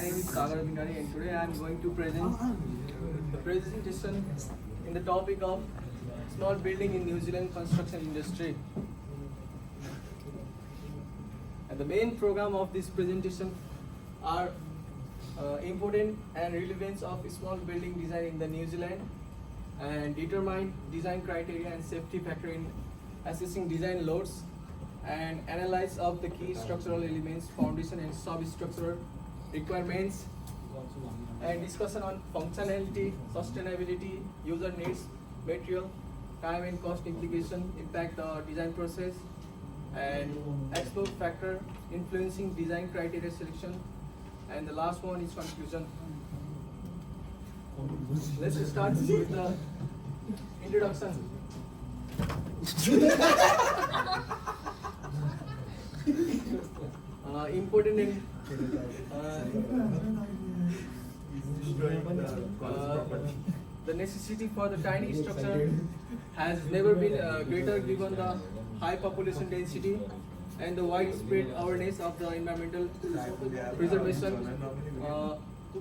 name is Sagar Bindari and today I am going to present the presentation in the topic of small building in New Zealand construction industry. And the main program of this presentation are important and relevance of small building design in the New Zealand and determine design criteria and safety factor in assessing design loads and analyze of the key structural elements, foundation and substructural requirements, and discussion on functionality, sustainability, user needs, material, time and cost implication, impact the design process, and explore factor influencing design criteria selection, and the last one is conclusion. Let's start with the introduction. Important in the necessity for the tiny structure has never been greater given the high population density and the widespread awareness of the environmental preservation.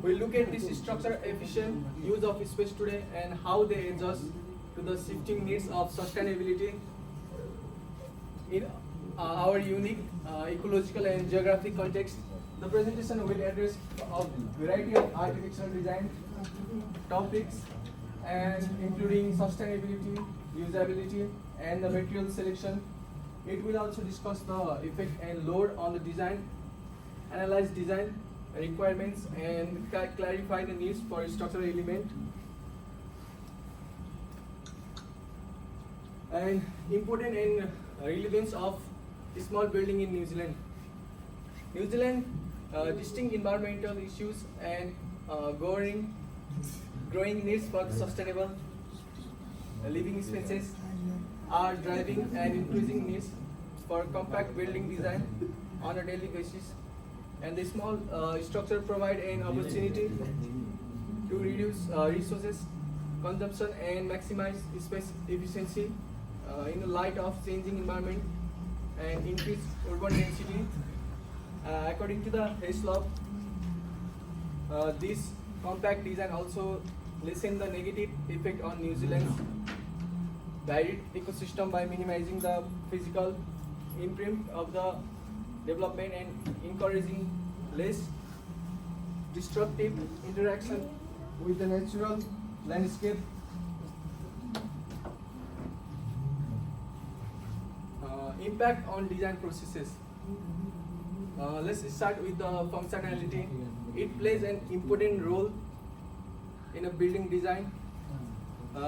We look at this structure efficient use of space today and how they adjust to the shifting needs of sustainability in our unique ecological and geographic context. The presentation will address a variety of architectural design topics and including sustainability, usability and the material selection. It will also discuss the effect and load on the design, analyze design requirements and clarify the needs for structural element. And important and relevance of small building in New Zealand. New Zealand distinct environmental issues and growing needs for sustainable living spaces are driving and increasing needs for compact building design on a daily basis. And the small structure provide an opportunity to reduce resources consumption and maximize space efficiency in the light of changing environment and increased urban density. According to the Hislop, this compact design also lessen the negative effect on New Zealand's varied ecosystem by minimizing the physical imprint of the development and encouraging less destructive interaction with the natural landscape. Impact on design processes. Let's start with the functionality. It plays an important role in a building design.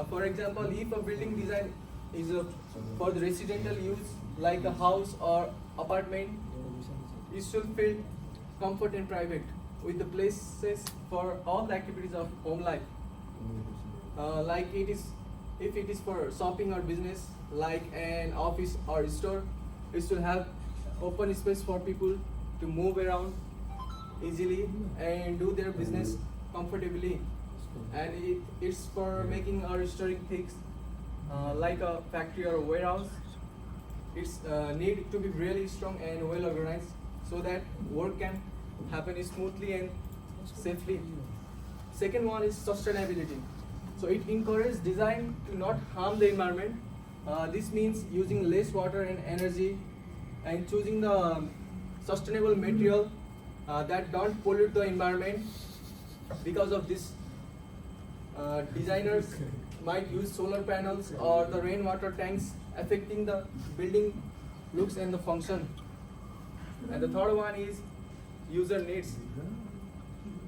For example, if a building design is for the residential use like a house or apartment, it should feel comfort and private with the places for all the activities of home life. Like if it is for shopping or business like an office or store, it should have open space for people to move around easily and do their business comfortably. And it's for making or restoring things like a factory or a warehouse. It's need to be really strong and well organized so that work can happen smoothly and safely. Second one is sustainability. So it encourages design to not harm the environment. This means using less water and energy and choosing the sustainable material that don't pollute the environment. Because of this, designers might use solar panels or the rainwater tanks affecting the building looks and the function. And the third one is user needs.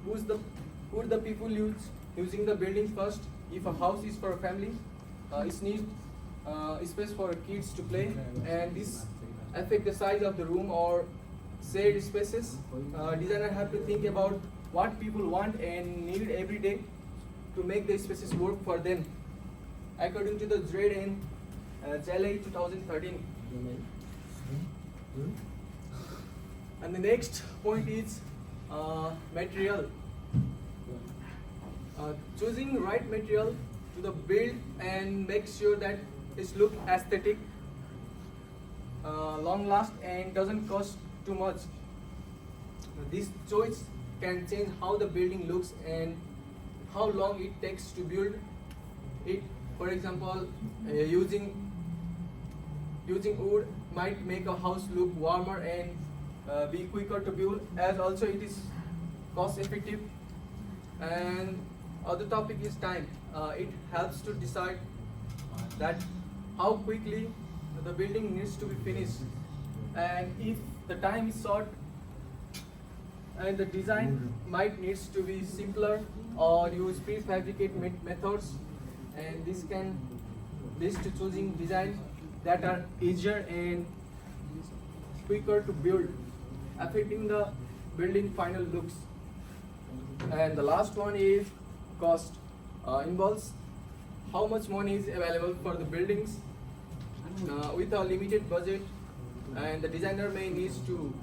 Who the people using the building first? If a house is for a family, it needs space for kids to play, and this affect the size of the room or shared spaces. Designer have to think about what people want and need every day to make the spaces work for them. According to the Dredd in JLA 2013. And the next point is material. Choosing right material to the build and make sure that it look aesthetic, long last and doesn't cost too much. This choice can change how the building looks and how long it takes to build it. For example, using wood might make a house look warmer and be quicker to build, as also it is cost effective. And other topic is time. It helps to decide that how quickly the building needs to be finished, and if the time is short and the design might needs to be simpler or use prefabricate methods, and this can lead to choosing designs that are easier and quicker to build, affecting the building final looks. And the last one is cost. Involves how much money is available for the buildings with a limited budget, and the designer may need to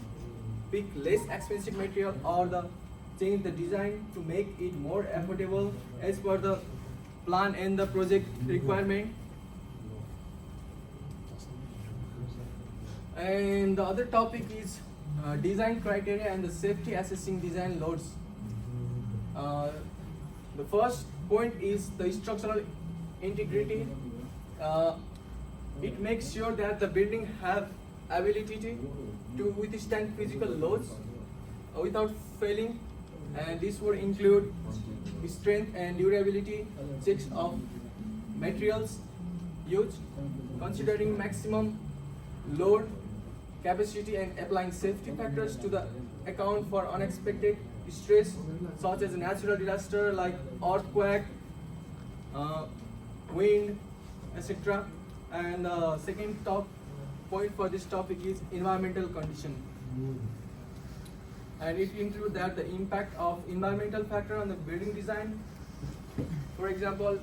pick less expensive material or change the design to make it more affordable as per the plan and the project requirement. And the other topic is design criteria and the safety assessing design loads. The first point is the structural integrity. It makes sure that the building have ability to withstand physical loads without failing, and this would include strength and durability checks of materials used, considering maximum load capacity and applying safety factors to the account for unexpected stress such as natural disaster like earthquake, wind, etc. And second top point for this topic is environmental condition, and it includes that the impact of environmental factor on the building design. For example,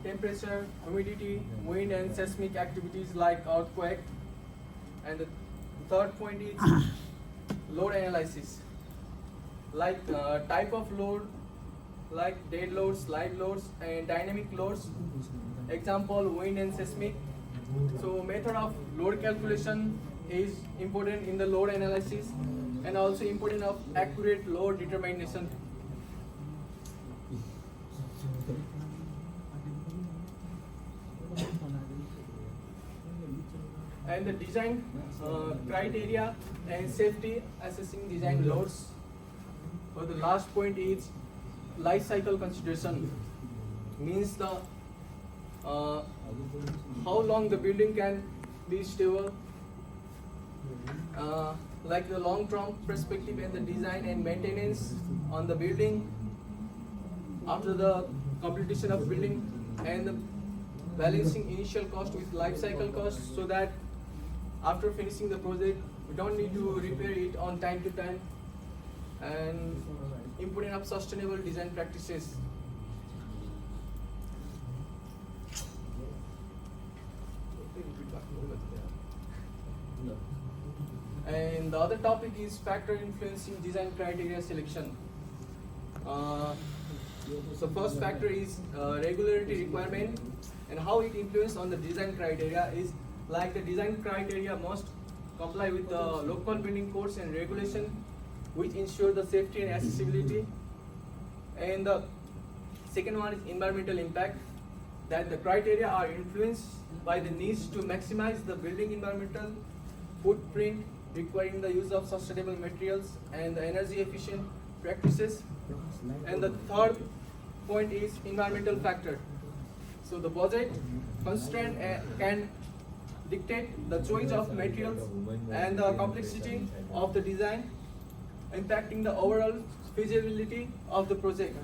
temperature, humidity, wind, and seismic activities like earthquake. And the third point is load analysis, like type of load, like dead loads, live loads, and dynamic loads. Example, wind and seismic. So method of load calculation is important in the load analysis, and also important of accurate load determination. And the design criteria and safety assessing design loads. So the last point is life cycle consideration, means the how long the building can be stable, like the long-term perspective and the design and maintenance on the building after the completion of building, and the balancing initial cost with life cycle cost, so that after finishing the project we don't need to repair it on time to time. And importance of sustainable design practices. And the other topic is factor influencing design criteria selection. So first factor is regularity requirement, and how it influences on the design criteria is like the design criteria must comply with the local building codes and regulation which ensure the safety and accessibility. And the second one is environmental impact, that the criteria are influenced by the needs to maximize the building environmental footprint, requiring the use of sustainable materials and the energy efficient practices. And the third point is environmental factor. So the budget constraint can dictate the choice of materials and the complexity of the design, impacting the overall feasibility of the project.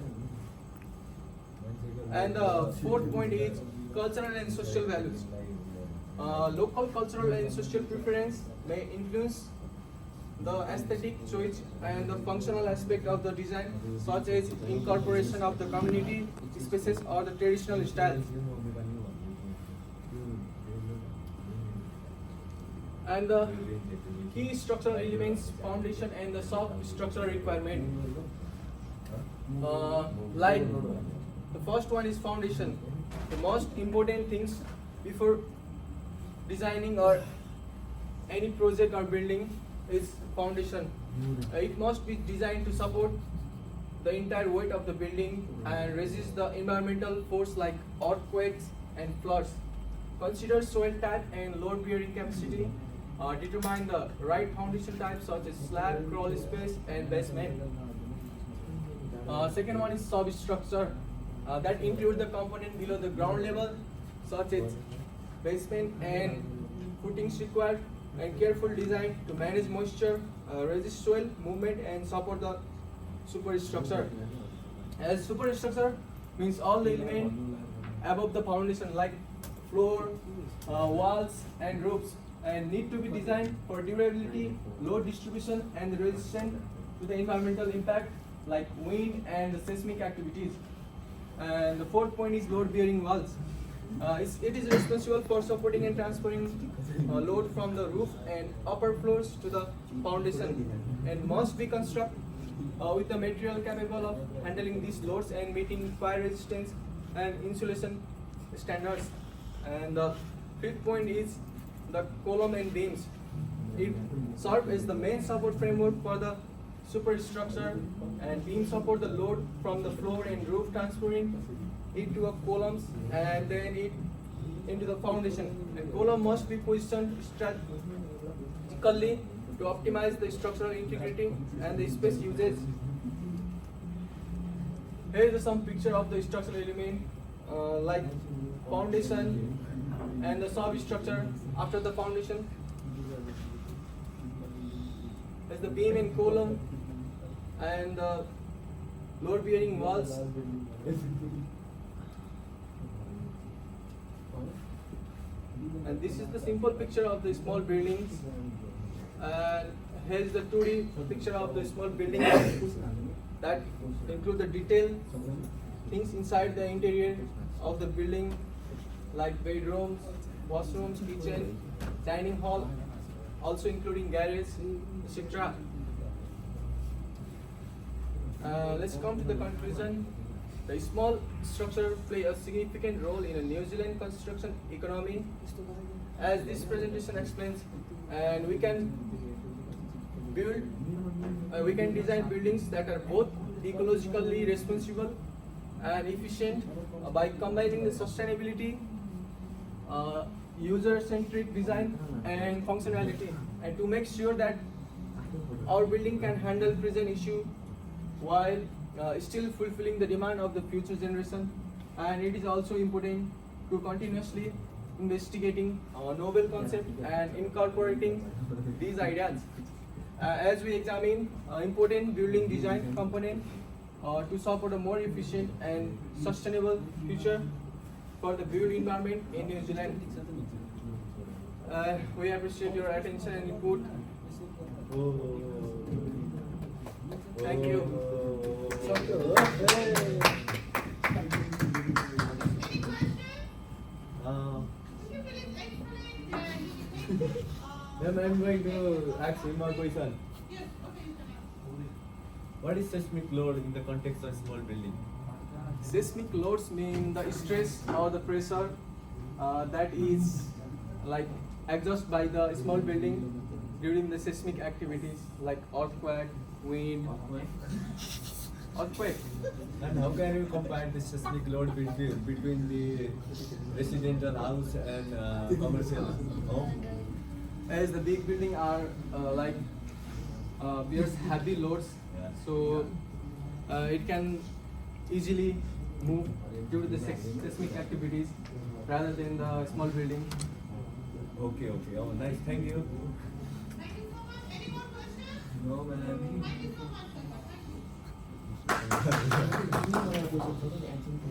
And the fourth point is cultural and social values. Local cultural and social preference may influence the aesthetic choice and the functional aspect of the design, such as incorporation of the community spaces or the traditional style. And the key structural elements, foundation and the soft structural requirement. Like the first one is foundation. The most important things before designing or any project or building is foundation. It must be designed to support the entire weight of the building and resist the environmental force like earthquakes and floods. Consider soil type and load bearing capacity. Determine the right foundation type such as slab, crawl space, and basement. Second one is substructure. That include the component below the ground level such as basement and footings required, and careful design to manage moisture, resist soil movement, and support the superstructure. As superstructure means all the elements above the foundation like floor, walls, and roofs, and need to be designed for durability, load distribution, and resistance to the environmental impact like wind and the seismic activities. And the fourth point is load-bearing walls. It is responsible for supporting and transferring load from the roof and upper floors to the foundation, and must be constructed with the material capable of handling these loads and meeting fire resistance and insulation standards. And the fifth point is the column and beams. It serves as the main support framework for the superstructure, and beams support the load from the floor and roof, transferring it to a columns and then it into the foundation. And column must be positioned strategically to optimize the structural integrity and the space usage. Here is some picture of the structural element like foundation and the substructure after the foundation. There's the beam and column and the load bearing walls. And this is the simple picture of the small buildings. And here is the 2D picture of the small building that include the detailed things inside the interior of the building like bedrooms, washrooms, kitchen, dining hall, also including garage, etc. Let's come to the conclusion. The small structure play a significant role in a New Zealand construction economy, as this presentation explains, and we can design buildings that are both ecologically responsible and efficient by combining the sustainability, user-centric design, and functionality, and to make sure that our building can handle present issue while still fulfilling the demand of the future generation. And it is also important to continuously investigating novel concept and incorporating these ideas as we examine important building design component to support a more efficient and sustainable future for the built environment in New Zealand. We appreciate your attention and input. Thank you. Then I'm going to ask him a question. What is seismic load in the context of small building? Seismic loads mean the stress or the pressure that is like exhausted by the small building during the seismic activities like earthquake, wind, earthquake. And how can you compare the seismic load between the residential house and commercial home? As the big building are bears heavy loads, so it can easily move due to the seismic activities rather than the small building. Okay. Oh, nice. Thank you. Thank you so much. Any more questions? No, man. Thank you so much.